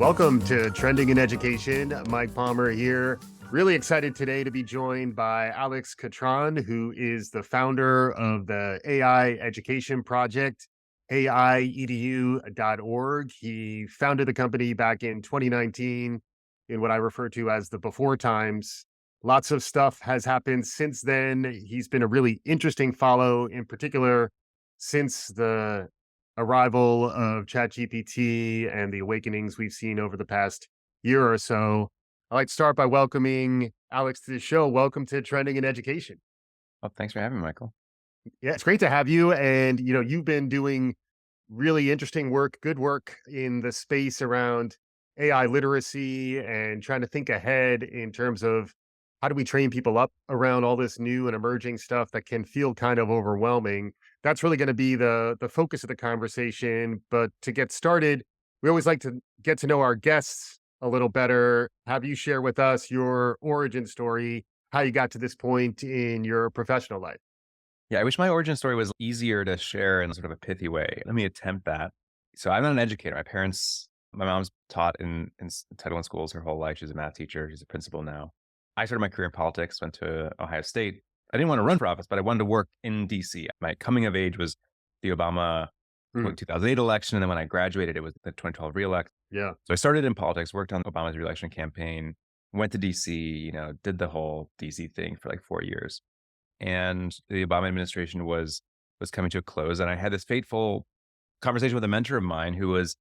Welcome to Trending in Education. Mike Palmer here. Really excited today to be joined by Alex Kotran, who is the founder of the AI Education Project, AIEDU.org. He founded the company back in 2019 in what I refer to as the before times. Lots of stuff has happened since then. He's been a really interesting follow, in particular, since the arrival of ChatGPT and the awakenings we've seen over the past year or so. I'd like to start by welcoming Alex to the show. Welcome to Trending in Education. Well, thanks for having me, Michael. Yeah, it's great to have you. And, you've been doing really interesting work, good work in the space around AI literacy and trying to think ahead in terms of how do we train people up around all this new and emerging stuff that can feel kind of overwhelming. That's really going to be the focus of the conversation. But to get started, we always like to get to know our guests a little better. Have you share with us your origin story, how you got to this point in your professional life? Yeah, I wish my origin story was easier to share in sort of a pithy way. Let me attempt that. So I'm not an educator. My mom's taught in Title I schools her whole life. She's a math teacher. She's a principal now. I started my career in politics, went to Ohio State. I didn't want to run for office, but I wanted to work in DC. My coming of age was the Obama Mm, 2008 election. And then when I graduated, it was the 2012 reelect. yeah. So I started in politics, worked on Obama's reelection campaign, went to DC, did the whole DC thing for like 4 years. And the Obama administration was coming to a close. And I had this fateful conversation with a mentor of mine he was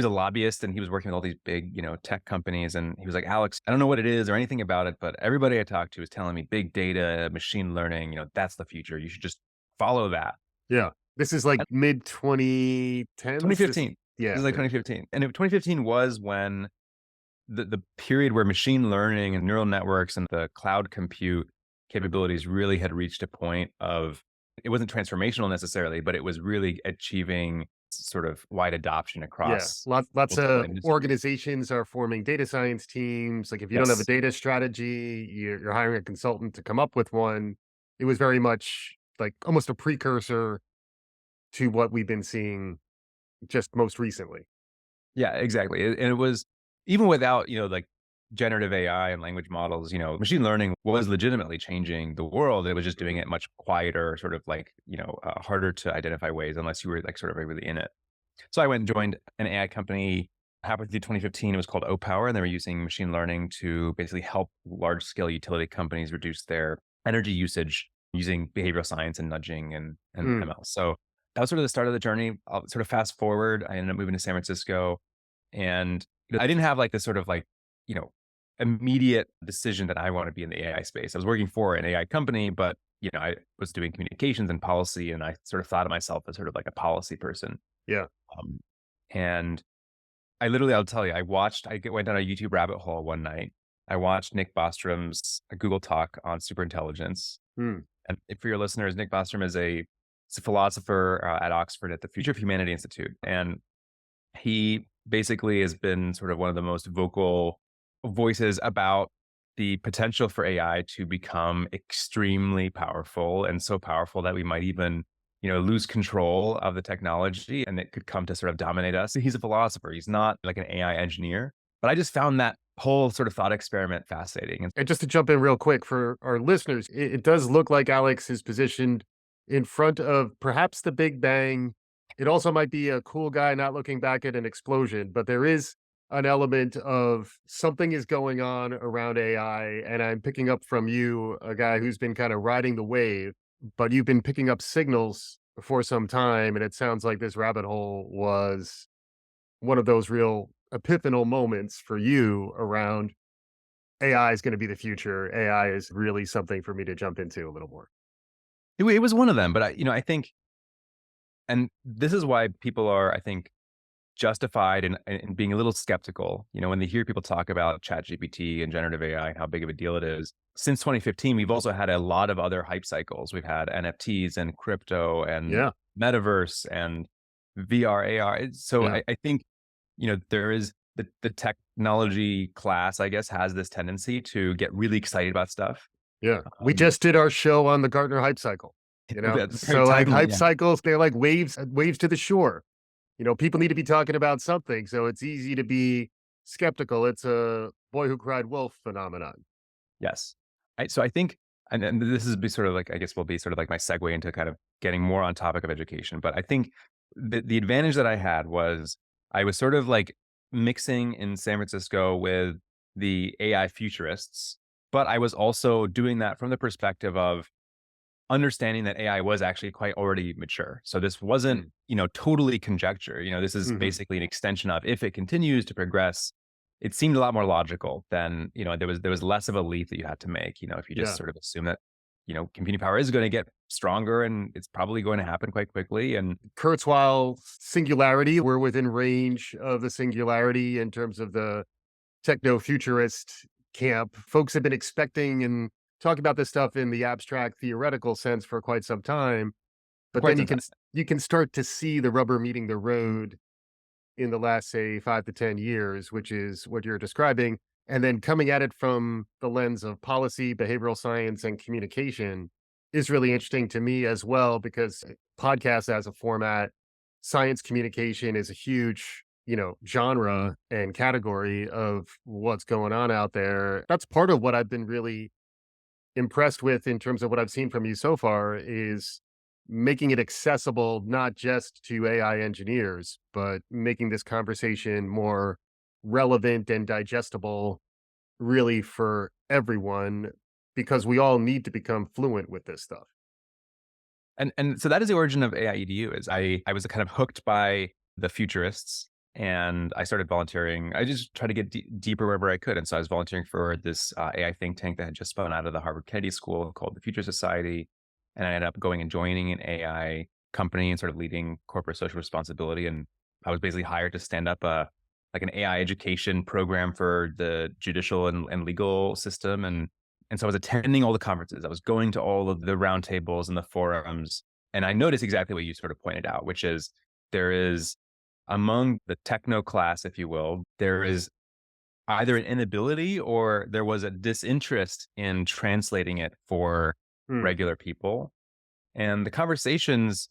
a lobbyist and he was working with all these big, tech companies. And he was like, Alex, I don't know what it is or anything about it, but everybody I talked to is telling me big data, machine learning, that's the future. You should just follow that. Yeah. This is like And mid 2010s. 2015. This Yeah. is like 2015. And 2015 was when the period where machine learning and neural networks and the cloud compute capabilities really had reached a point of it wasn't transformational necessarily, but it was really achieving sort of wide adoption Yeah, across lots multiple of industries. organizations are forming data science teams. Like if you don't have a Yes. data strategy, you're hiring a consultant to come up with one. It was very much like almost a precursor to what we've been seeing just most recently. Yeah, exactly. And it was even without, like generative AI and language models, machine learning was legitimately changing the world. It was just doing it much quieter, sort of like, harder to identify ways unless you were like sort of really in it. So I went and joined an AI company halfway through 2015. It was called Opower, and they were using machine learning to basically help large scale utility companies reduce their energy usage using behavioral science and nudging and Mm, ML. So that was sort of the start of the journey. I'll sort of fast forward. I ended up moving to San Francisco, and I didn't have like this sort of like, you know, immediate decision that I want to be in the AI space. I was working for an AI company, but I was doing communications and policy, and I sort of thought of myself as sort of like a policy person. yeah. Um, and I'll tell you, went down a YouTube rabbit hole one night. I watched Nick Bostrom's Google talk on superintelligence. Mm, And for your listeners, Nick Bostrom he's a philosopher at Oxford at the Future of Humanity Institute. And he basically has been sort of one of the most vocal voices about the potential for AI to become extremely powerful, and so powerful that we might even, lose control of the technology and it could come to sort of dominate us. He's a philosopher. He's not like an AI engineer, but I just found that whole sort of thought experiment fascinating. And and just to jump in real quick for our listeners, it does look like Alex is positioned in front of perhaps the Big Bang. It also might be a cool guy not looking back at an explosion, but there is an element of something is going on around AI. And I'm picking up from you, a guy who's been kind of riding the wave, but you've been picking up signals for some time. And it sounds like this rabbit hole was one of those real epiphanal moments for you around AI is gonna be the future. AI is really something for me to jump into a little more. it was one of them, but I think, and this is why people are, I think, justified in being a little skeptical, when they hear people talk about ChatGPT and generative AI and how big of a deal it is. Since 2015, we've also had a lot of other hype cycles. We've had NFTs and crypto and Yeah, metaverse and VR, AR. So yeah, I think, there is the technology class, I guess, has this tendency to get really excited about stuff. yeah. We Um, just did our show on the Gartner hype cycle, that's very So, like, timely. hype Yeah. cycles, they're like waves to the shore. People need to be talking about something, so it's easy to be skeptical. It's a boy who cried wolf phenomenon. Yes. So I think, and this is be sort of like, I guess will be sort of like my segue into kind of getting more on topic of education. But I think the advantage that I had was I was sort of like mixing in San Francisco with the AI futurists, but I was also doing that from the perspective of understanding that AI was actually quite already mature. So this wasn't, Mm. totally conjecture. This is Mhm. basically an extension of if it continues to progress, it seemed a lot more logical than, there was less of a leap that you had to make, if you just Yeah. sort of assume that, computing power is going to get stronger and it's probably going to happen quite quickly. And Kurzweil singularity, we're within range of the singularity in terms of the techno-futurist camp. Folks have been expecting and talking about this stuff in the abstract theoretical sense for quite some time, for but quite then some time. you can start to see the rubber meeting the road in the last, say, 5 to 10 years, which is what you're describing, and then coming at it from the lens of policy, behavioral science, and communication is really interesting to me as well because podcast as a format, science communication is a huge, genre and category of what's going on out there. That's part of what I've been really impressed with in terms of what I've seen from you so far is making it accessible not just to AI engineers, but making this conversation more relevant and digestible really for everyone because we all need to become fluent with this stuff. And so that is the origin of AI EDU. Is I was kind of hooked by the futurists, and I started volunteering. I just tried to get deeper wherever I could, and so I was volunteering for this AI think tank that had just spun out of the Harvard Kennedy School called the Future Society, and I ended up going and joining an AI company and sort of leading corporate social responsibility. And I was basically hired to stand up a like an AI education program for the judicial and legal system, and so I was attending all the conferences. I was going to all of the roundtables and the forums. And I noticed exactly what you sort of pointed out, which is there is among the techno class, if you will, there is either an inability or there was a disinterest in translating it for Hmm. regular people. And the conversations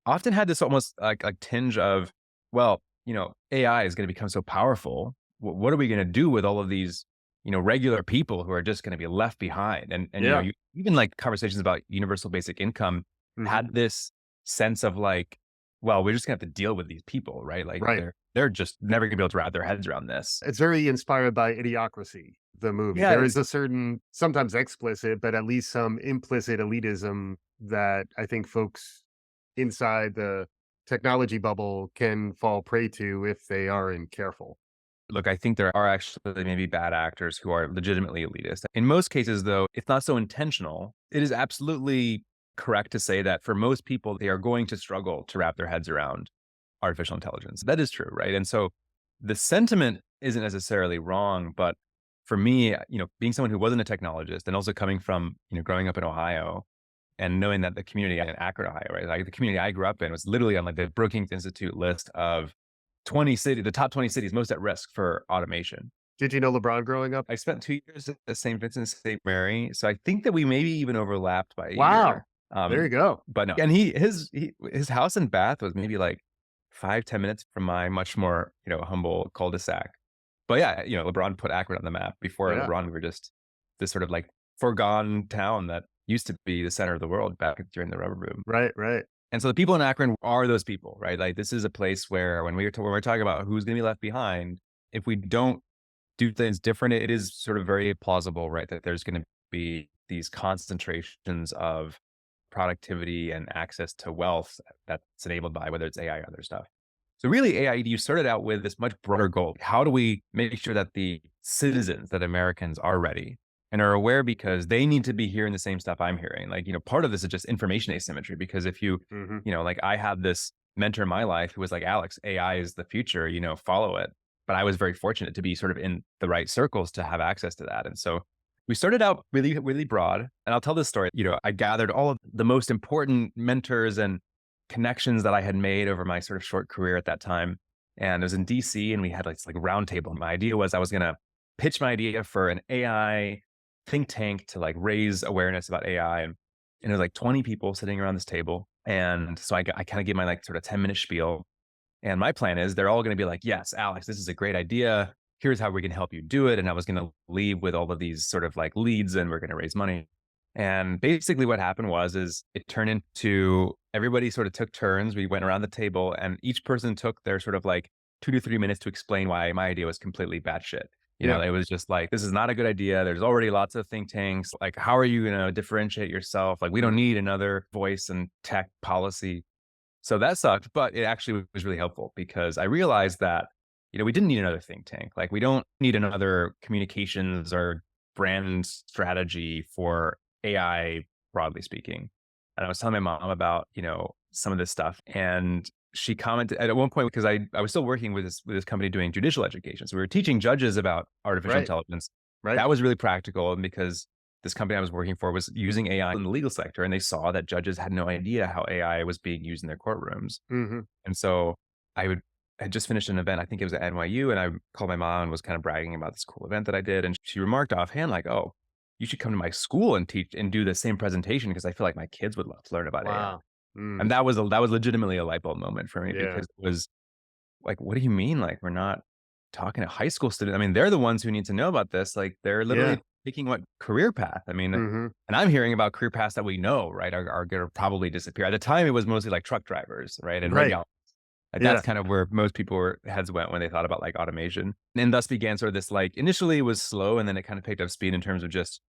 often had this almost like tinge of, well, AI is going to become so powerful. What are we going to do with all of these, regular people who are just going to be left behind? And Yeah. even like conversations about universal basic income Mhm. had this sense of like, well, we're just gonna have to deal with these people, right? Like Right. they're just never gonna be able to wrap their heads around this. It's very inspired by Idiocracy, the movie. Yeah, There is it's a certain, sometimes explicit, but at least some implicit elitism that I think folks inside the technology bubble can fall prey to if they aren't careful. look, I think there are actually maybe bad actors who are legitimately elitist. In most cases, though, it's not so intentional. It is absolutely correct to say that for most people, they are going to struggle to wrap their heads around artificial intelligence. That is true, right? And so the sentiment isn't necessarily wrong, but for me, being someone who wasn't a technologist and also coming from, growing up in Ohio and knowing that the community in Akron, Ohio, right? Like the community I grew up in was literally on like the Brookings Institute list of 20 cities, the top 20 cities most at risk for automation. Did you know LeBron growing up? I spent 2 years at St. Vincent St. Mary, so I think that we maybe even overlapped by a Wow. year. There you go. But no, and his house in Bath was maybe like 5-10 minutes from my much more, humble cul-de-sac. But yeah, LeBron put Akron on the map. Before Yeah. LeBron, we were just this sort of like forgone town that used to be the center of the world back during the rubber boom. Right, right. And so the people in Akron are those people, right? Like this is a place where when we're talking about who's going to be left behind, if we don't do things different, it is sort of very plausible, right? That there's going to be these concentrations of productivity and access to wealth that's enabled by whether it's AI or other stuff. So really, AI, you started out with this much broader goal. How do we make sure that the citizens, that Americans are ready and are aware because they need to be hearing the same stuff I'm hearing? Like, part of this is just information asymmetry because if you, Mhm. like I had this mentor in my life who was like, Alex, AI is the future, follow it. But I was very fortunate to be sort of in the right circles to have access to that. And so we started out really, really broad. And I'll tell this story. I gathered all of the most important mentors and connections that I had made over my sort of short career at that time. And it was in DC and we had like this like round table. My idea was I was going to pitch my idea for an AI think tank to like raise awareness about AI. And it was like 20 people sitting around this table. And so I kind of gave my like sort of 10-minute spiel. And my plan is they're all going to be like, yes, Alex, this is a great idea. here's how we can help you do it. And I was going to leave with all of these sort of like leads and we're going to raise money. And basically what happened is it turned into everybody sort of took turns. We went around the table and each person took their sort of like 2 to 3 minutes to explain why my idea was completely batshit. Yeah. It was just like, this is not a good idea. There's already lots of think tanks. Like, how are you going to differentiate yourself? Like, we don't Mhm. need another voice and tech policy. So that sucked, but it actually was really helpful because I realized that, we didn't need another think tank. Like, we don't need another communications or brand strategy for AI, broadly speaking. And I was telling my mom about, some of this stuff. And she commented at one point because I was still working with this company doing judicial education. So we were teaching judges about artificial Right. intelligence. Right. That was really practical. And because this company I was working for was using AI in the legal sector, and they saw that judges had no idea how AI was being used in their courtrooms. Mhm. And so I would I had just finished an event, I think it was at NYU, and I called my mom and was kind of bragging about this cool event that I did. And she remarked offhand, like, "Oh, you should come to my school and teach and do the same presentation because I feel like my kids would love to learn about AI." Wow. Mm. And that was legitimately a light bulb moment for me Yeah. because it was like, what do you mean? Like, we're not talking to high school students. I mean, they're the ones who need to know about this. Like, they're Yeah. literally picking what career path. I mean, Mhm. and I'm hearing about career paths that we know, right, are going to probably disappear. At the time, it was mostly like truck drivers, right, and Right. radiologists. Like, that's Yeah. kind of where most people were heads went when they thought about like automation. And thus began sort of this like initially it was slow, and then it kind of picked up speed in terms of just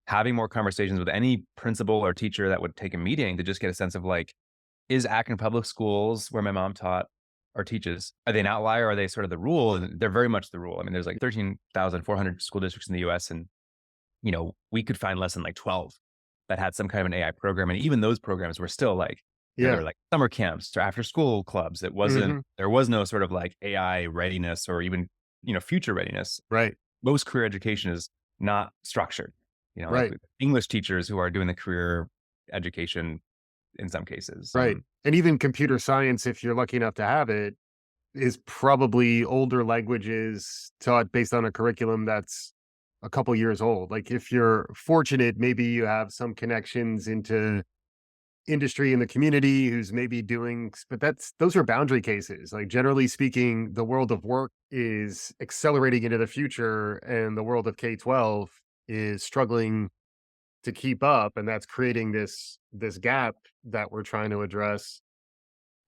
having more conversations with any principal or teacher that would take a meeting to just get a sense of like, is Akron Public Schools, where my mom taught or teaches, are they an outlier? Or are they sort of the rule? And they're very much the rule. I mean, there's like 13,400 school districts in the US, and we could find less than like 12 that had some kind of an AI program. And even those programs were still like, they Yeah. were like summer camps or after school clubs. Mhm. There was no sort of like AI readiness or even, future readiness. Right. Most career education is not structured, like Right. English teachers who are doing the career education in some cases. Right. And even computer science, if you're lucky enough to have it, is probably older languages taught based on a curriculum that's a couple years old. Like, if you're fortunate, maybe you have some connections into industry in the community who's maybe doing but those are boundary cases. Like, generally speaking, the world of work is accelerating into the future, and the world of K-12 is struggling to keep up, and that's creating this gap that we're trying to address.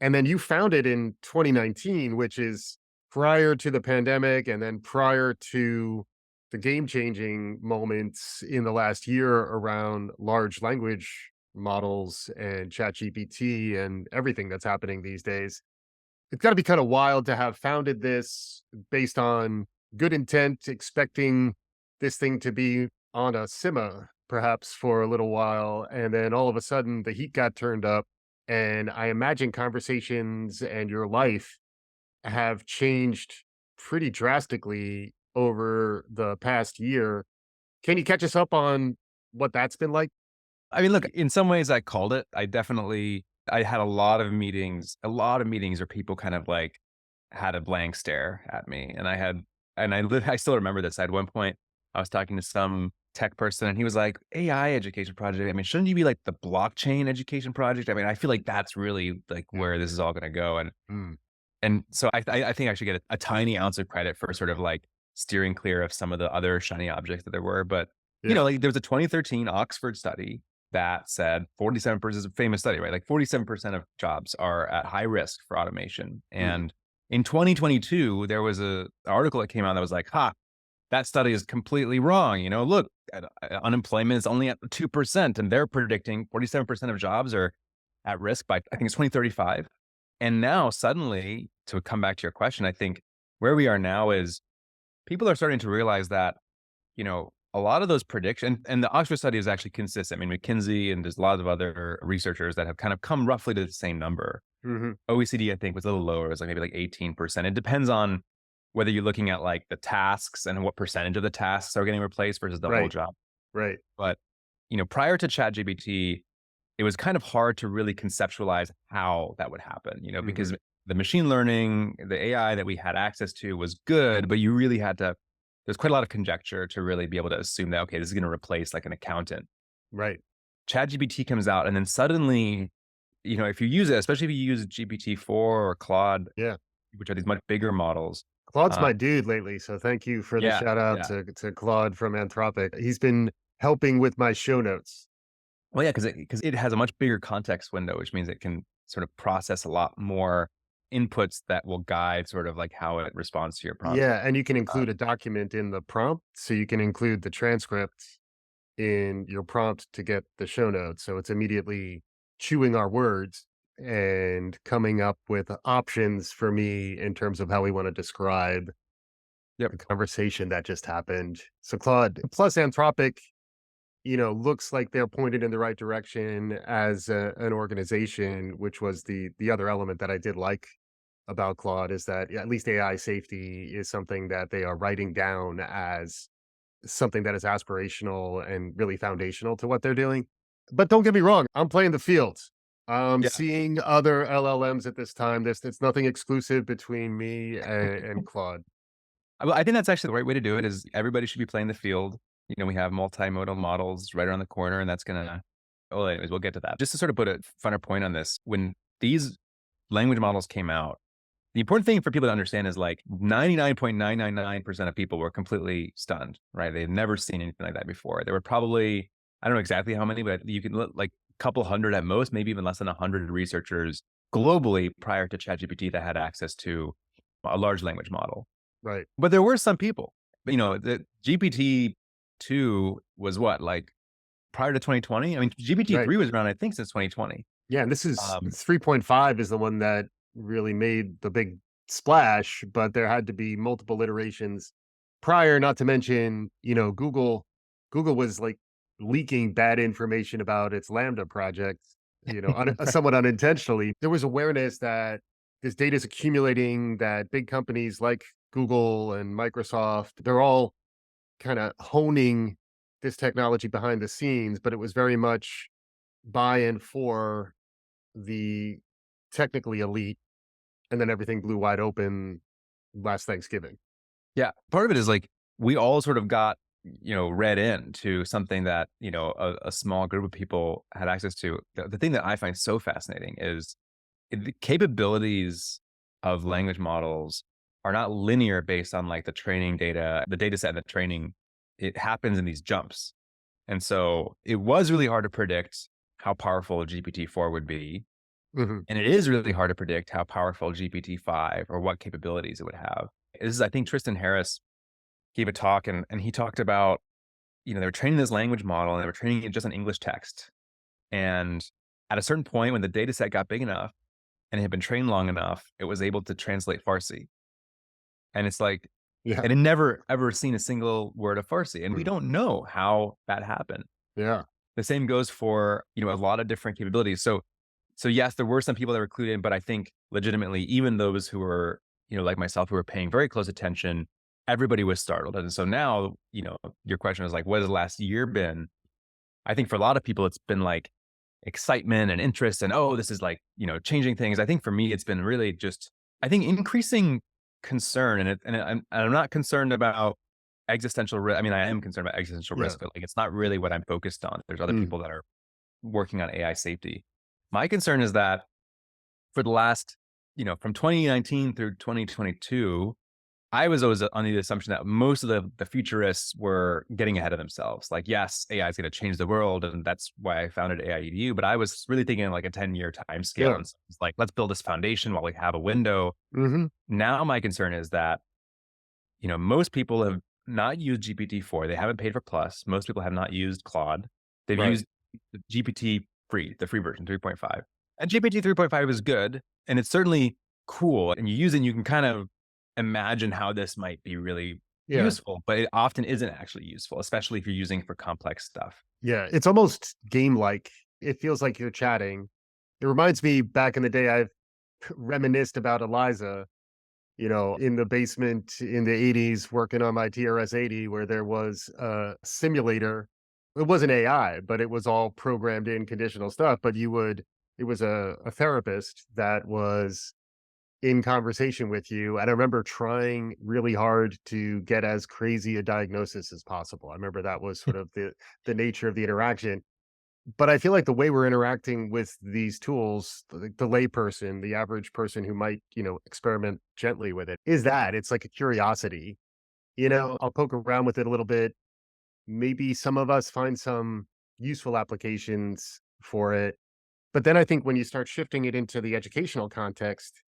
And then you found it in 2019, which is prior to the pandemic and then prior to the game-changing moments in the last year around large language models and ChatGPT and everything that's happening these days. It's gotta be kinda wild to have founded this based on good intent, expecting this thing to be on a simmer perhaps for a little while, and then all of a sudden the heat got turned up, and I imagine conversations and your life have changed pretty drastically over the past year. Can you catch us up on what that's been like? I mean, look, in some ways I called it. I had a lot of meetings where people kind of like had a blank stare at me. I still remember this. At one point I was talking to some tech person and he was like, AI education project. I mean, shouldn't you be like the blockchain education project? I mean, I feel like that's really like Yeah. where this is all going to go. Mm. And so I think I should get a tiny ounce of credit for sort of like steering clear of some of the other shiny objects that there were. But, Yeah. like there was a 2013 Oxford study that said 47% is a famous study, right? Like 47% of jobs are at high risk for automation. Mm. And in 2022, there was a article that came out that was like, ha, that study is completely wrong. Look, unemployment is only at 2%, and they're predicting 47% of jobs are at risk by, I think it's 2035. And now suddenly, to come back to your question, I think where we are now is people are starting to realize that, a lot of those predictions, and the Oxford study is actually consistent. I mean, McKinsey and there's a lot of other researchers that have kind of come roughly to the same number. Mhm. OECD, I think, was a little lower. It was like maybe like 18%. It depends on whether you're looking at like the tasks and what percentage of the tasks are getting replaced versus the whole Right. job. Right. But, prior to ChatGPT, it was kind of hard to really conceptualize how that would happen, Mhm. because the machine learning, the AI that we had access to was good, but you really had to, there's quite a lot of conjecture to really be able to assume that, okay, this is going to replace like an accountant. Right. ChatGPT comes out, and then suddenly, if you use it, especially if you use GPT-4 or Claude, Yeah. which are these much bigger models, Claude's Uh, my dude lately, so thank you for the yeah, shout out yeah. to Claude from Anthropic. He's been helping with my show notes. Well, yeah, because it has a much bigger context window, which means it can sort of process a lot more inputs that will guide sort of like how it responds to your prompts. Yeah, and you can Uh, include a document in the prompt, so you can include the transcript in your prompt to get the show notes. So it's immediately chewing our words and coming up with options for me in terms of how we want to describe yep, the conversation that just happened. So Claude plus Anthropic, looks like they're pointed in the right direction as an organization, which was the other element that I did like about Claude is that at least AI safety is something that they are writing down as something that is aspirational and really foundational to what they're doing. But don't get me wrong, I'm playing the field. I'm yeah. seeing other LLMs at this time. It's nothing exclusive between me and Claude. Well, I think that's actually the right way to do it is everybody should be playing the field. We have multimodal models right around the corner, and that's gonna well, anyways, we'll get to that. Just to sort of put a finer point on this, when these language models came out, the important thing for people to understand is like 99.999% of people were completely stunned, right? They had never seen anything like that before. There were probably, I don't know exactly how many, but you can look like a couple hundred at most, maybe even less than 100 researchers globally prior to ChatGPT that had access to a large language model. Right, But there were some people. But, the GPT-2 was what, like, prior to 2020? I mean, right. GPT-3 was around, I think, since 2020. Yeah, and this is Um, 3.5 is the one that really made the big splash, but there had to be multiple iterations prior, not to mention, Google was like leaking bad information about its Lambda project, somewhat unintentionally. There was awareness that this data is accumulating, that big companies like Google and Microsoft, they're all kind of honing this technology behind the scenes, but it was very much by and for the technically elite, and then everything blew wide open last Thanksgiving. yeah, part of it is, like, we all sort of got, read into something that, a small group of people had access to. The thing that I find so fascinating is the capabilities of language models are not linear based on, like, the training data, the data set and the training. It happens in these jumps. And so it was really hard to predict how powerful GPT-4 would be. Mhm. And it is really hard to predict how powerful GPT-5 or what capabilities it would have. This is, I think Tristan Harris gave a talk and he talked about, they were training this language model and they were training it just on English text. And at a certain point, when the data set got big enough and it had been trained long enough, it was able to translate Farsi. And it's like, Yeah. and it never ever seen a single word of Farsi. And we Mm. don't know how that happened. Yeah. The same goes for, a lot of different capabilities. So yes, there were some people that were clued in, but I think legitimately, even those who were, like myself, who were paying very close attention, everybody was startled. And so now, your question is like, what has the last year been? I think for a lot of people, it's been like excitement and interest and, oh, this is like, changing things. I think for me, it's been really just, I think increasing concern. And I'm not concerned about existential risk. I mean, I am concerned about existential Yeah. risk, but like, it's not really what I'm focused on. There's other Mm. people that are working on AI safety. My concern is that for the last, from 2019 through 2022, I was always on the assumption that most of the futurists were getting ahead of themselves. Like, yes, AI is going to change the world, and that's why I founded AI. But I was really thinking like a 10-year time scale, Yeah. and so it's like, let's build this foundation while we have a window. Mhm. Now, my concern is that most people have not used GPT-4. They haven't paid for Plus. Most people have not used Claude. They've Right. used GPT free, the free version, 3.5. And GPT 3.5 is good, and it's certainly cool. And you use it, and you can kind of imagine how this might be really Yeah. useful, but it often isn't actually useful, especially if you're using it for complex stuff. Yeah. It's almost game-like. It feels like you're chatting. It reminds me back in the day, I've reminisced about Eliza, in the basement in the '80s working on my TRS-80 where there was a simulator. It wasn't AI, but it was all programmed in conditional stuff, but it was a therapist that was in conversation with you, and I remember trying really hard to get as crazy a diagnosis as possible. I remember that was sort of the nature of the interaction, But I feel like the way we're interacting with these tools, the layperson, the average person who might, experiment gently with it, is that it's like a curiosity. I'll poke around with it a little bit. Maybe some of us find some useful applications for it. But then I think when you start shifting it into the educational context,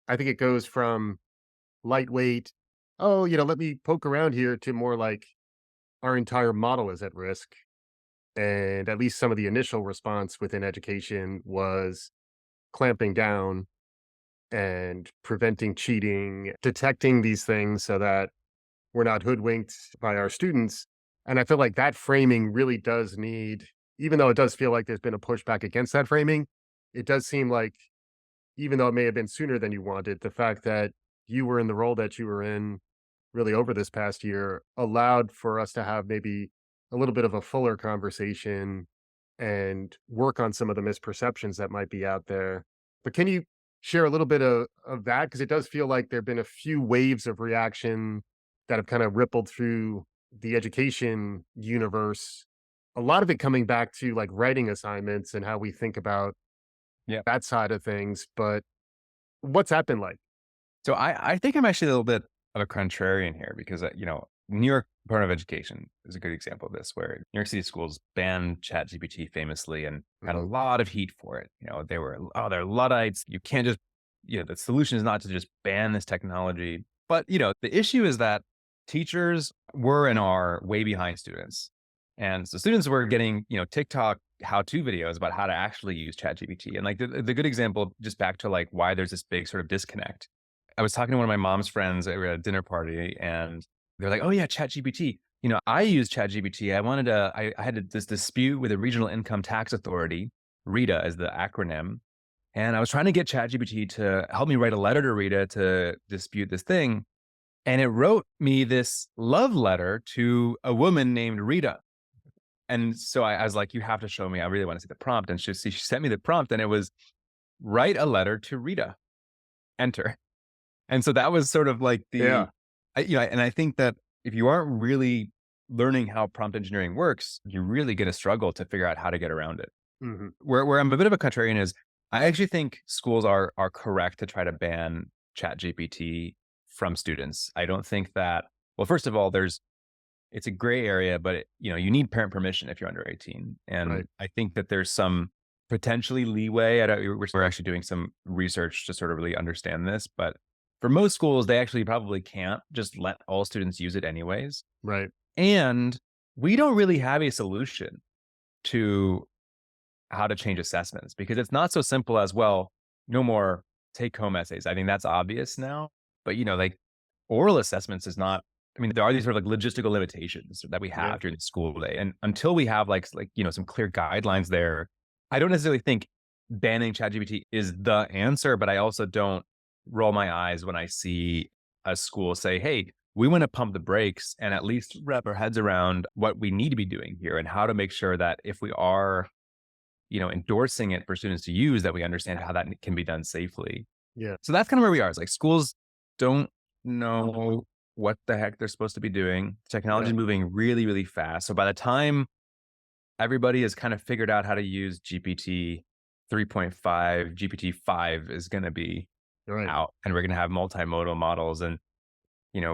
I think it goes from lightweight, oh, let me poke around here to more like our entire model is at risk. And at least some of the initial response within education was clamping down and preventing cheating, detecting these things so that we're not hoodwinked by our students. And I feel like that framing really does need, even though it does feel like there's been a pushback against that framing, it does seem like, even though it may have been sooner than you wanted, the fact that you were in the role that you were in really over this past year allowed for us to have maybe a little bit of a fuller conversation and work on some of the misperceptions that might be out there. But can you share a little bit of that? Because it does feel like there have been a few waves of reaction that have kind of rippled through the education universe. A lot of it coming back to like writing assignments and how we think about Yeah. that side of things. But what's that been like? So I think I'm actually a little bit of a contrarian here because, New York Department of Education is a good example of this, where New York City schools banned ChatGPT famously and had a Mhm. lot of heat for it. They were, oh, they're Luddites. You can't just, the solution is not to just ban this technology. But, the issue is that teachers were and are way behind students. And so students were getting, TikTok how-to videos about how to actually use ChatGPT. And like the good example, just back to like why there's this big sort of disconnect. I was talking to one of my mom's friends at a dinner party, and they're like, "Oh yeah, ChatGPT. I use ChatGPT. I had this dispute with the Regional Income Tax Authority, RITA is the acronym, and I was trying to get ChatGPT to help me write a letter to RITA to dispute this thing, and it wrote me this love letter to a woman named Rita." And so I was like, "You have to show me. I really want to see the prompt." And she sent me the prompt, and it was write a letter to Rita. Enter. And so that was sort of like Yeah. and I think that if you aren't really learning how prompt engineering works, you're really going to struggle to figure out how to get around it. Hmm. Where I'm a bit of a contrarian is I actually think schools are correct to try to ban ChatGPT from students. I don't think that, well, first of all, it's a gray area, but you need parent permission if you're under 18. And Right. I think that there's some potentially leeway. We're actually doing some research to sort of really understand this, but for most schools, they actually probably can't just let all students use it anyways. Right. And we don't really have a solution to how to change assessments because it's not so simple as, well, no more take home essays. I think that's obvious now. But, like oral assessments is not, I mean, there are these sort of like logistical limitations that we Yeah. have during the school day. And until we have some clear guidelines there, I don't necessarily think banning ChatGPT is the answer, but I also don't roll my eyes when I see a school say, hey, we want to pump the brakes and at least wrap our heads around what we need to be doing here and how to make sure that if we are endorsing it for students to use, that we understand how that can be done safely. Yeah. So that's kind of where we are. It's like schools don't know what the heck they're supposed to be doing. Technology Yeah. is moving really, really fast. So by the time everybody has kind of figured out how to use GPT 3.5, GPT 5 is going to be Right. out, and we're going to have multimodal models. And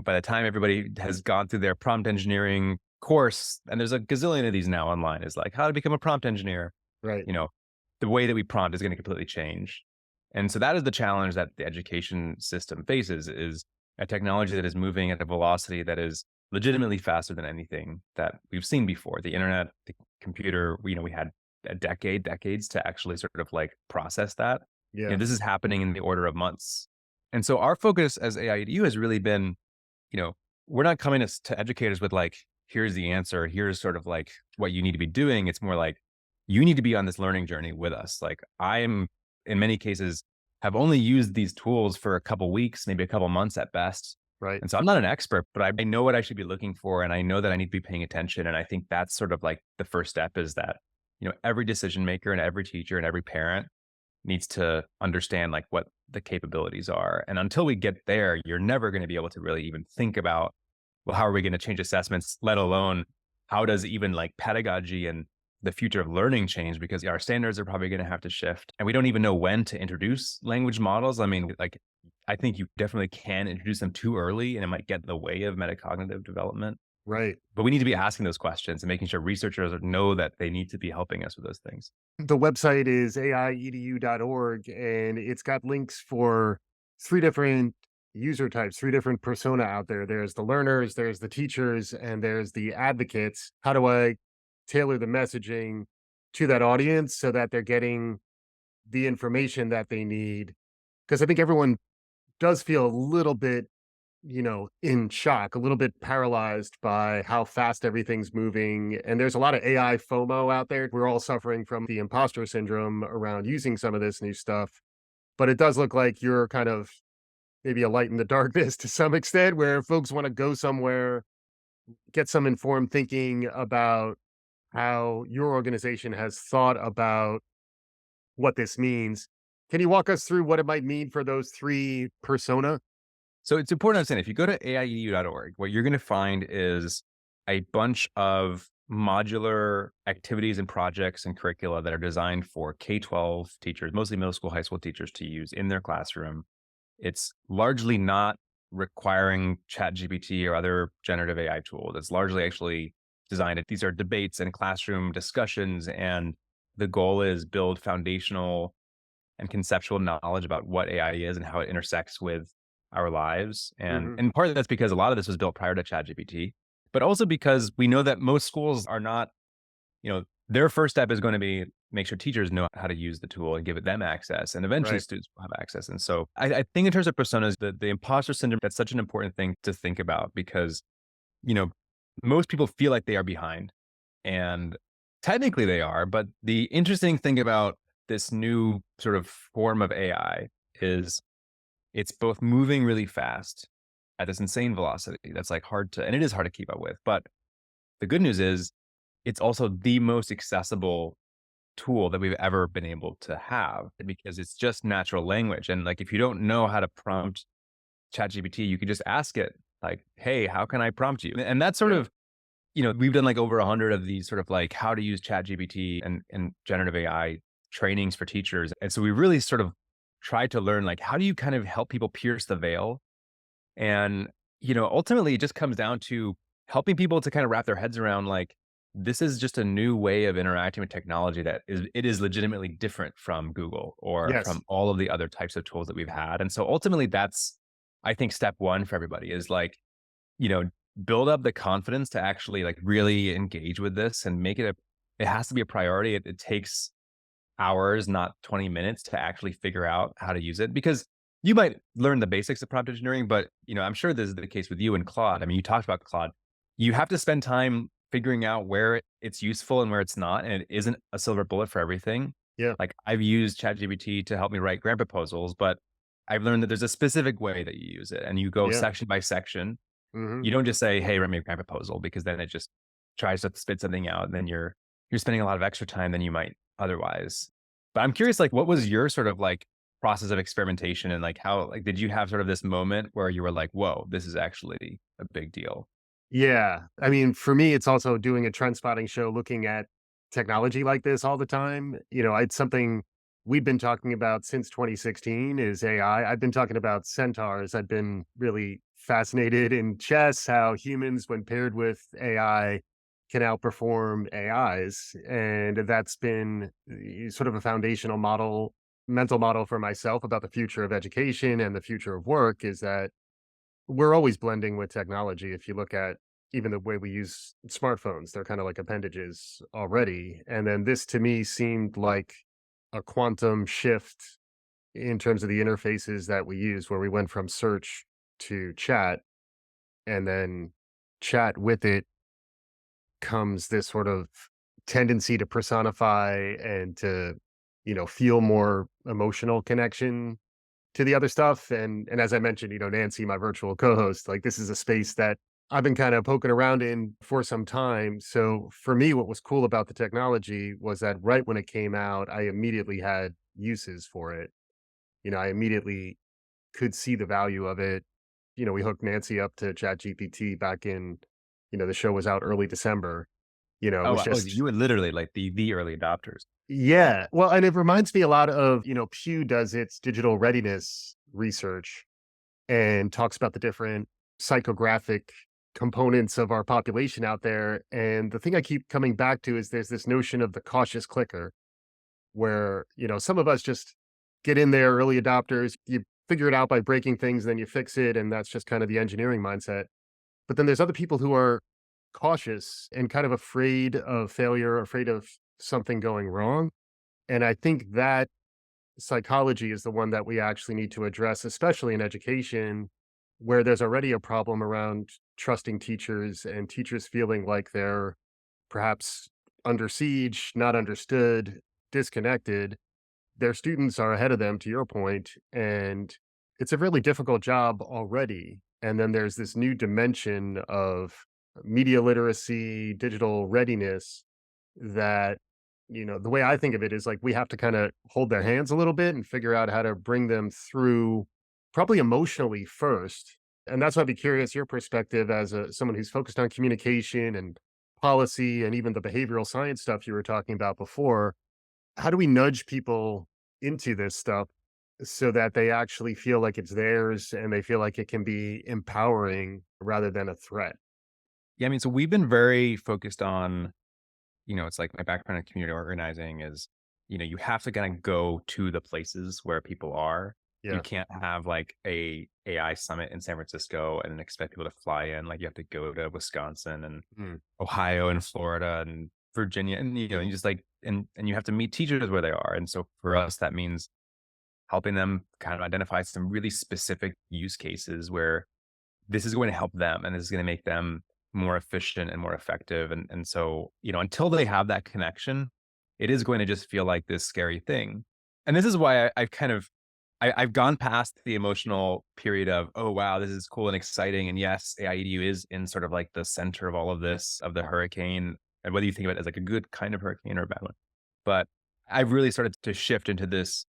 by the time everybody has gone through their prompt engineering course, and there's a gazillion of these now online, is like how to become a prompt engineer, Right. you know, the way that we prompt is going to completely change. And so that is the challenge that the education system faces, is a technology that is moving at a velocity that is legitimately faster than anything that we've seen before. The internet, the computer, we had decades to actually sort of like process that. Yeah. This is happening in the order of months. And so our focus as AIEDU has really been, you know, we're not coming to educators with like, here's the answer, here's sort of like what you need to be doing. It's more like, you need to be on this learning journey with us. Like I'm, in many cases, have only used these tools for a couple weeks, maybe a couple months at best. Right. And so I'm not an expert, but I know what I should be looking for. And I know that I need to be paying attention. And I think that's sort of like the first step, is that, every decision maker and every teacher and every parent needs to understand like what the capabilities are. And until we get there, you're never going to be able to really even think about, well, how are we going to change assessments, let alone how does even like pedagogy and the future of learning change because our standards are probably going to have to shift. And we don't even know when to introduce language models. I mean, like, I think you definitely can introduce them too early and it might get in the way of metacognitive development. Right. But we need to be asking those questions and making sure researchers know that they need to be helping us with those things. The website is aiedu.org, and it's got links for 3 different user types, 3 different persona out there. There's the learners, there's the teachers, and there's the advocates. How do I tailor the messaging to that audience so that they're getting the information that they need? Because I think everyone does feel a little bit, in shock, a little bit paralyzed by how fast everything's moving. And there's a lot of AI FOMO out there. We're all suffering from the imposter syndrome around using some of this new stuff. But it does look like you're kind of maybe a light in the darkness to some extent, where folks want to go somewhere, get some informed thinking about how your organization has thought about what this means. Can you walk us through what it might mean for those 3 persona? So it's important to understand if you go to aiedu.org, what you're going to find is a bunch of modular activities and projects and curricula that are designed for K-12 teachers, mostly middle school, high school teachers to use in their classroom. It's largely not requiring ChatGPT or other generative AI tools. It's largely actually designed. These are debates and classroom discussions, and the goal is build foundational and conceptual knowledge about what AI is and how it intersects with our lives. And Mhm. and part of that's because a lot of this was built prior to ChatGPT, but also because we know that most schools are not, their first step is going to be make sure teachers know how to use the tool and give it them access. And eventually Right. students will have access. And so I think in terms of personas, the imposter syndrome, that's such an important thing to think about because, you know, most people feel like they are behind. And technically they are, but the interesting thing about this new sort of form of AI is it's both moving really fast at this insane velocity that's like hard to, and it is hard to keep up with. But the good news is it's also the most accessible tool that we've ever been able to have because it's just natural language. And like, if you don't know how to prompt ChatGPT, you can just ask it like, "Hey, how can I prompt you?" And that's sort Yeah. of, we've done like over 100 of these sort of like how to use ChatGPT and generative AI trainings for teachers. And so we really sort of tried to learn like how do you kind of help people pierce the veil? And, ultimately it just comes down to helping people to kind of wrap their heads around like this is just a new way of interacting with technology that is legitimately different from Google or from Yes. all of the other types of tools that we've had. And so ultimately that's I think step one for everybody is like, you know, build up the confidence to actually like really engage with this and make it has to be a priority. It takes hours, not 20 minutes to actually figure out how to use it because you might learn the basics of prompt engineering, but I'm sure this is the case with you and Claude. I mean, you talked about Claude. You have to spend time figuring out where it's useful and where it's not, and it isn't a silver bullet for everything. Yeah. Like I've used ChatGPT to help me write grant proposals, but I've learned that there's a specific way that you use it and you go Yeah. section by section. Mhm. You don't just say, "Hey, write me a grant proposal," because then it just tries to spit something out, and then you're spending a lot of extra time than you might otherwise. But I'm curious, like, what was your sort of like process of experimentation and like how like did you have sort of this moment where you were like, "Whoa, this is actually a big deal"? Yeah. I mean, for me, it's also doing a trend spotting show looking at technology like this all the time. It's something we've been talking about since 2016 is AI. I've been talking about centaurs. I've been really fascinated in chess, how humans, when paired with AI, can outperform AIs. And that's been sort of a foundational model, mental model for myself about the future of education and the future of work is that we're always blending with technology. If you look at even the way we use smartphones, they're kind of like appendages already. And then this to me seemed like a quantum shift in terms of the interfaces that we use, where we went from search to chat, and then chat with it comes this sort of tendency to personify and to, feel more emotional connection to the other stuff, and as I mentioned, Nancy, my virtual co-host, like, this is a space that I've been kinda poking around in for some time, so for me, what was cool about the technology was that right when it came out, I immediately had uses for it. I immediately could see the value of it. We hooked Nancy up to ChatGPT back in the show was out early December, It Oh, was wow. Oh, just you were literally like the early adopters. yeah. Well, and it reminds me a lot of, Pew does its digital readiness research and talks about the different psychographic components of our population out there. And the thing I keep coming back to is there's this notion of the cautious clicker where, some of us just get in there, early adopters, you figure it out by breaking things, then you fix it. And that's just kind of the engineering mindset. But then there's other people who are cautious and kind of afraid of failure, afraid of something going wrong. And I think that psychology is the one that we actually need to address, especially in education, where there's already a problem around trusting teachers and teachers feeling like they're perhaps under siege, not understood, disconnected. Their students are ahead of them, to your point, and it's a really difficult job already. And then there's this new dimension of media literacy, digital readiness that, the way I think of it is like we have to kind of hold their hands a little bit and figure out how to bring them through probably emotionally first. And that's why I'd be curious your perspective as someone who's focused on communication and policy and even the behavioral science stuff you were talking about before. How do we nudge people into this stuff so that they actually feel like it's theirs and they feel like it can be empowering rather than a threat? Yeah, I mean, so we've been very focused on, it's like my background in community organizing is, you have to kind of go to the places where people are. You Yeah. can't have like a AI summit in San Francisco and then expect people to fly in. Like you have to go to Wisconsin and Mm. Ohio and Florida and Virginia and you just like and you have to meet teachers where they are. And so for us that means helping them kind of identify some really specific use cases where this is going to help them and this is going to make them more efficient and more effective. And so, until they have that connection, it is going to just feel like this scary thing. And this is why I've kind of I've gone past the emotional period of, oh wow, this is cool and exciting. And yes, AIEDU is in sort of like the center of all of this, of the hurricane, and whether you think of it as like a good kind of hurricane or a bad one. But I've really started to shift into this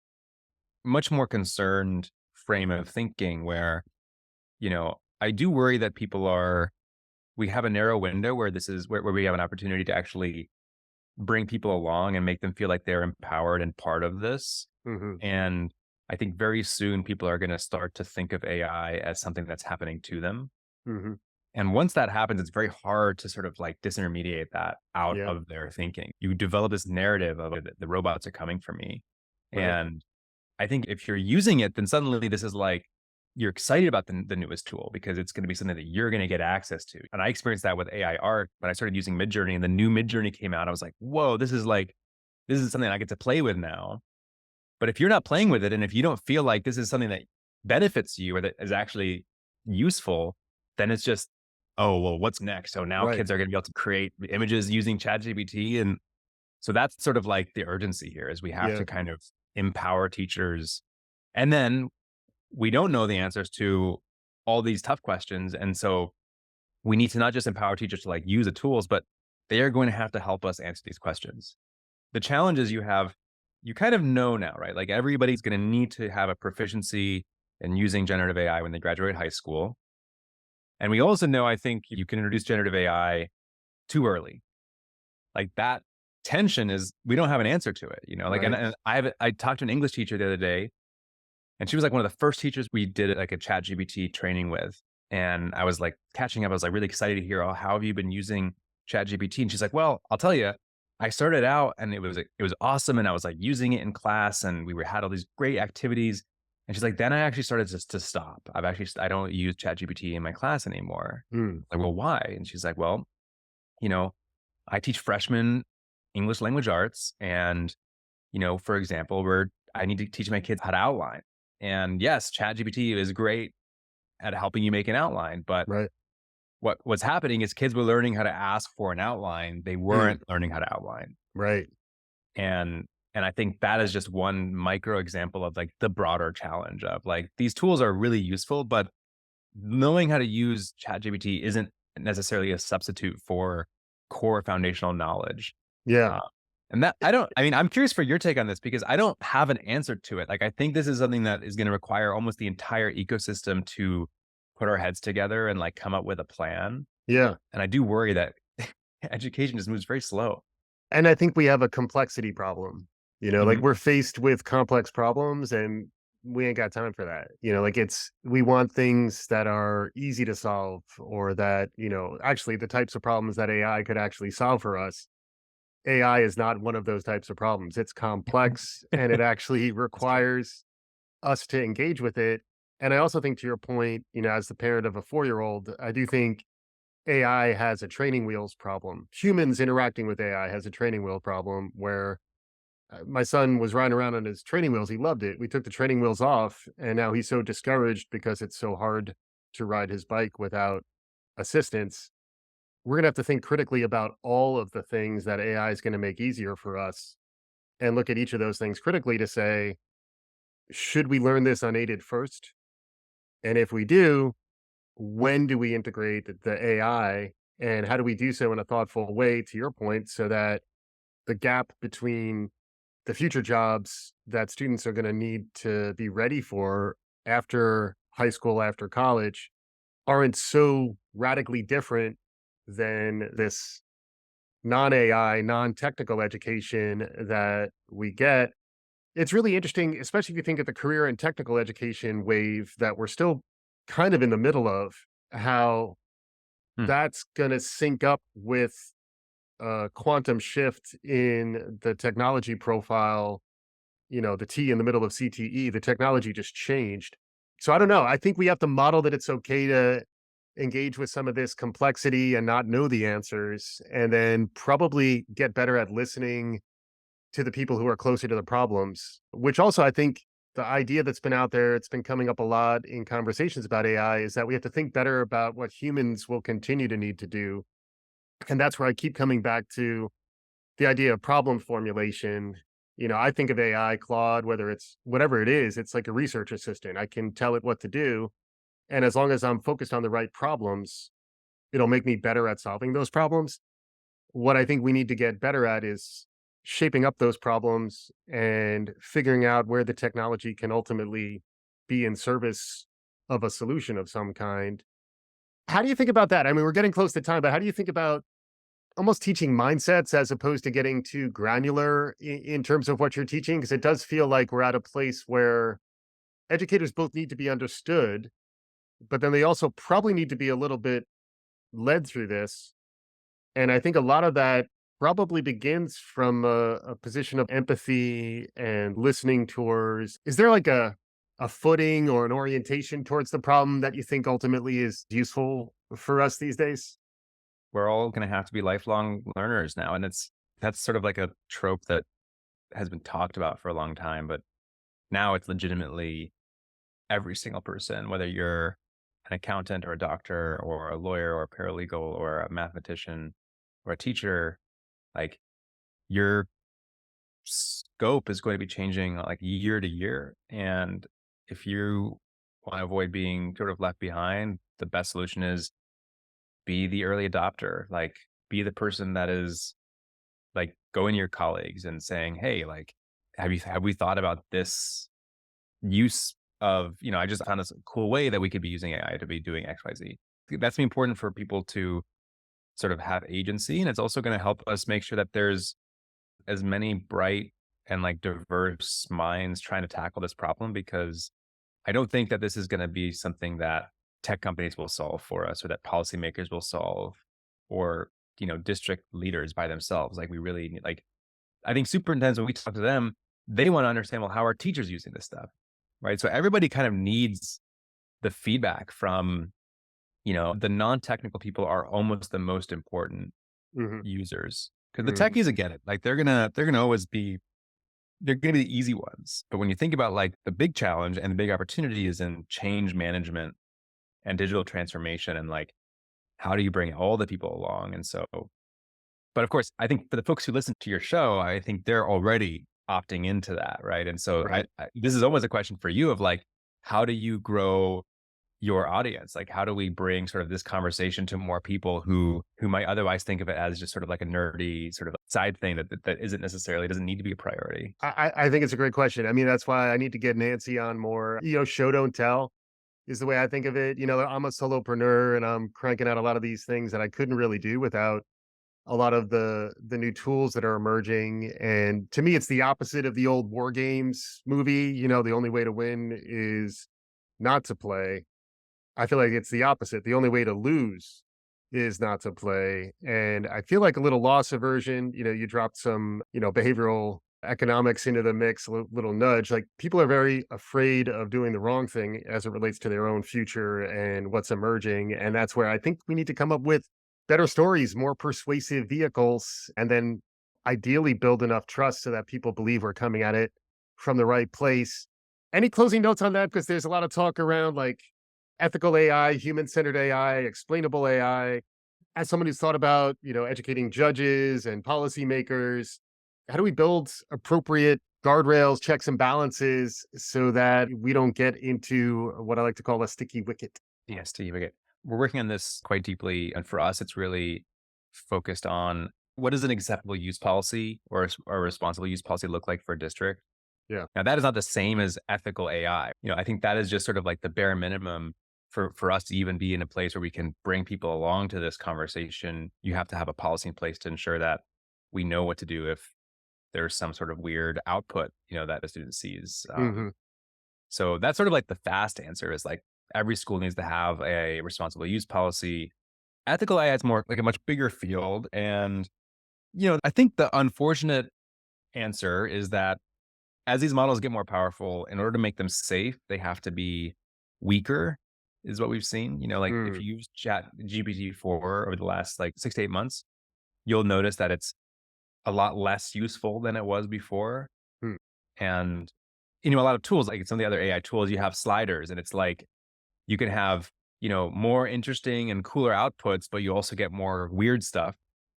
much more concerned frame of thinking where, I do worry that we have a narrow window where this is where we have an opportunity to actually bring people along and make them feel like they're empowered and part of this. Hmm. And I think very soon people are going to start to think of AI as something that's happening to them. Hmm. And once that happens, it's very hard to sort of like disintermediate that out Yeah. of their thinking. You develop this narrative of the robots are coming for me. Right. And I think if you're using it, then suddenly this is like you're excited about the newest tool because it's going to be something that you're going to get access to. And I experienced that with AI art when I started using Midjourney and the new Midjourney came out. I was like, whoa, this is something I get to play with now. But if you're not playing with it and if you don't feel like this is something that benefits you or that is actually useful, then it's just, oh, well, what's next? So now Right. kids are going to be able to create images using ChatGPT. And so that's sort of like the urgency here is we have Yeah. to kind of empower teachers. And then we don't know the answers to all these tough questions. And so we need to not just empower teachers to like use the tools, but they are going to have to help us answer these questions. The challenges you kind of know now, right? Like everybody's going to need to have a proficiency in using generative AI when they graduate high school. And we also know, I think you can introduce generative AI too early. Like that tension is, we don't have an answer to it, like, Right. and I talked to an English teacher the other day. And she was like one of the first teachers we did like a ChatGPT training with. And I was like catching up. I was like really excited to hear, oh, how have you been using ChatGPT? And she's like, well, I'll tell you, I started out and it was awesome. And I was like using it in class and had all these great activities. And she's like, then I actually started to stop. I don't use ChatGPT in my class anymore. Mm. Like, well, why? And she's like, well, you know, I teach freshmen English language arts. And for example, where I need to teach my kids how to outline. And yes, ChatGPT is great at helping you make an outline, but Right. what's happening is kids were learning how to ask for an outline. They Mm. weren't learning how to outline. Right. And I think that is just one micro example of like the broader challenge of like these tools are really useful, but knowing how to use ChatGPT isn't necessarily a substitute for core foundational knowledge. Yeah. Uh, and that I mean, I'm curious for your take on this because I don't have an answer to it. Like, I think this is something that is going to require almost the entire ecosystem to put our heads together and like come up with a plan. Yeah. And I do worry that education just moves very slow. And I think we have a complexity problem. Like Mhm. we're faced with complex problems and we ain't got time for that. Like we want things that are easy to solve or that, actually the types of problems that AI could actually solve for us. AI is not one of those types of problems. It's complex and it actually That's true. requires us to engage with it. And I also think to your point, as the parent of a 4-year-old, I do think AI has a training wheels problem. Humans interacting with AI has a training wheel problem where my son was riding around on his training wheels. He loved it. We took the training wheels off, and now he's so discouraged because it's so hard to ride his bike without assistance. We're going to have to think critically about all of the things that AI is going to make easier for us and look at each of those things critically to say, should we learn this unaided first? And if we do, when do we integrate the AI and how do we do so in a thoughtful way, to your point, so that the gap between the future jobs that students are going to need to be ready for after high school, after college, aren't so radically different than this non AI, non technical education that we get. It's really interesting, especially if you think of the career and technical education wave that we're still kind of in the middle of, how Hmm. that's going to sync up with a quantum shift in the technology profile. The T in the middle of CTE, the technology just changed. So I don't know. I think we have to model that it's okay to engage with some of this complexity and not know the answers, and then probably get better at listening to the people who are closer to the problems, which also I think the idea that's been out there, it's been coming up a lot in conversations about AI, is that we have to think better about what humans will continue to need to do. And that's where I keep coming back to the idea of problem formulation. I think of AI, Claude, whether it's whatever it is, it's like a research assistant. I can tell it what to do. And as long as I'm focused on the right problems, it'll make me better at solving those problems. What I think we need to get better at is shaping up those problems and figuring out where the technology can ultimately be in service of a solution of some kind. How do you think about that? I mean, we're getting close to time, but how do you think about almost teaching mindsets as opposed to getting too granular in terms of what you're teaching? Because it does feel like we're at a place where educators both need to be understood, but then they also probably need to be a little bit led through this. And I think a lot of that probably begins from a position of empathy and listening tours. Is there like a footing or an orientation towards the problem that you think ultimately is useful for us these days? We're all gonna have to be lifelong learners now, and that's sort of like a trope that has been talked about for a long time, but now it's legitimately every single person, whether you're an accountant or a doctor or a lawyer or a paralegal or a mathematician or a teacher, like your scope is going to be changing like year to year. And if you want to avoid being sort of left behind, the best solution is be the early adopter, like be the person that is like going to your colleagues and saying, "Hey, like, have we thought about this use of, I just found this cool way that we could be using AI to be doing XYZ." That's important for people to sort of have agency. And it's also going to help us make sure that there's as many bright and like diverse minds trying to tackle this problem, because I don't think that this is going to be something that tech companies will solve for us or that policymakers will solve or, district leaders by themselves. Like we really need, like, I think superintendents, when we talk to them, they want to understand, well, how are teachers using this stuff? Right. So everybody kind of needs the feedback from, the non-technical people are almost the most important Hmm. users because the Hmm. techies will get it. Like they're gonna always be they're gonna be the easy ones. But when you think about like the big challenge and the big opportunity is in change management and digital transformation and like how do you bring all the people along? And so, but of course, I think for the folks who listen to your show, I think they're already opting into that, right? And so Right. this is almost a question for you of like, how do you grow your audience? Like, how do we bring sort of this conversation to more people who might otherwise think of it as just sort of like a nerdy sort of side thing that isn't necessarily doesn't need to be a priority? I think it's a great question. I mean, that's why I need to get Nancy on more. Show don't tell is the way I think of it. I'm a solopreneur and I'm cranking out a lot of these things that I couldn't really do without a lot of the new tools that are emerging. And to me, it's the opposite of the old war games movie. The only way to win is not to play. I feel like it's the opposite. The only way to lose is not to play. And I feel like a little loss aversion, you dropped some, behavioral economics into the mix, a little nudge. Like people are very afraid of doing the wrong thing as it relates to their own future and what's emerging. And that's where I think we need to come up with better stories, more persuasive vehicles, and then ideally build enough trust so that people believe we're coming at it from the right place. Any closing notes on that? Because there's a lot of talk around like ethical AI, human-centered AI, explainable AI. As someone who's thought about, educating judges and policymakers, how do we build appropriate guardrails, checks and balances so that we don't get into what I like to call a sticky wicket? Yes, Steve. Okay. We're working on this quite deeply. And for us, it's really focused on what does an acceptable use policy or a responsible use policy look like for a district? Yeah. Now, that is not the same as ethical AI. I think that is just sort of like the bare minimum for us to even be in a place where we can bring people along to this conversation. You have to have a policy in place to ensure that we know what to do if there's some sort of weird output, that a student sees. Hmm. So that's sort of like the fast answer is like every school needs to have a responsible use policy. Ethical AI is more like a much bigger field. And, I think the unfortunate answer is that as these models get more powerful, in order to make them safe, they have to be weaker, is what we've seen. Like if Mm, you use Chat GPT-4 over the last like 6 to 8 months, you'll notice that it's a lot less useful than it was before. mm, And, a lot of tools, like some of the other AI tools, you have sliders and it's like you can have, more interesting and cooler outputs, but you also get more weird stuff.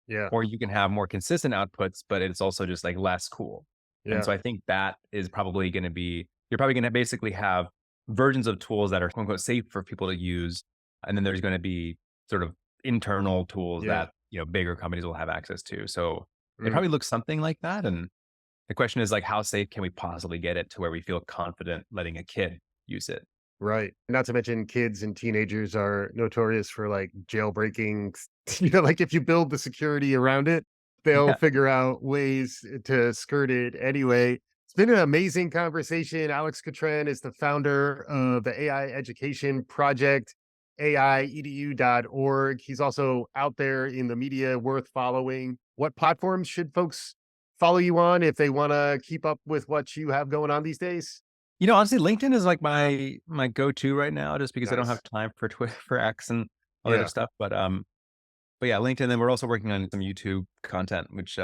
yeah, Or you can have more consistent outputs, but it's also just like less cool. And yeah, so I think that is probably going to be, you're probably going to basically have versions of tools that are quote unquote safe for people to use. And then there's going to be sort of internal tools yeah. that, bigger companies will have access to. So it Mm. probably looks something like that. And the question is like, how safe can we possibly get it to where we feel confident letting a kid use it? Right. Not to mention kids and teenagers are notorious for like jailbreaking. Like if you build the security around it, they'll Yeah. figure out ways to skirt it anyway. It's been an amazing conversation. Alex Kotran is the founder of the AI Education Project, AIEDU.org. He's also out there in the media worth following. What platforms should folks follow you on if they want to keep up with what you have going on these days? Honestly, LinkedIn is like my go-to right now, just because I don't have Nice. time for Twitter, for X, and all that other Yeah. stuff. But yeah, LinkedIn. Then we're also working on some YouTube content, which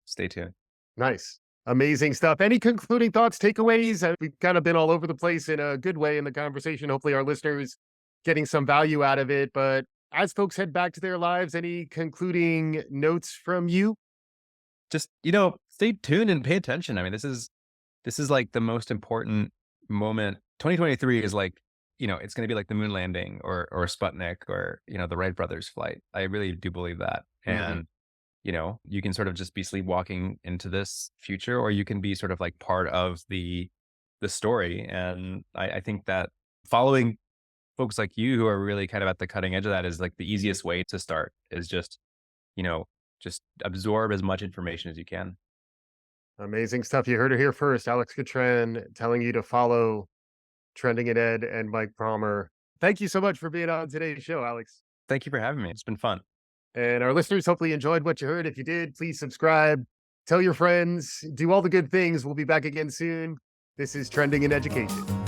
stay tuned. Nice. Amazing stuff. Any concluding thoughts, takeaways? We've kind of been all over the place in a good way in the conversation. Hopefully, our listeners getting some value out of it. But as folks head back to their lives, any concluding notes from you? Just stay tuned and pay attention. I mean, this is like the most important moment. 2023 is like it's going to be like the moon landing or Sputnik or the Wright brothers flight. I really do believe that. Hmm. And you can sort of just be sleepwalking into this future, or you can be sort of like part of the story. And I think that following folks like you who are really kind of at the cutting edge of that is like the easiest way to start is you know, just absorb as much information as you can. Amazing stuff. You heard it here first. Alex Katran telling you to follow Trending in Ed and Mike Palmer. Thank you so much for being on today's show, Alex. Thank you for having me. It's been fun. And our listeners hopefully enjoyed what you heard. If you did, please subscribe, tell your friends, do all the good things. We'll be back again soon. This is Trending in Education.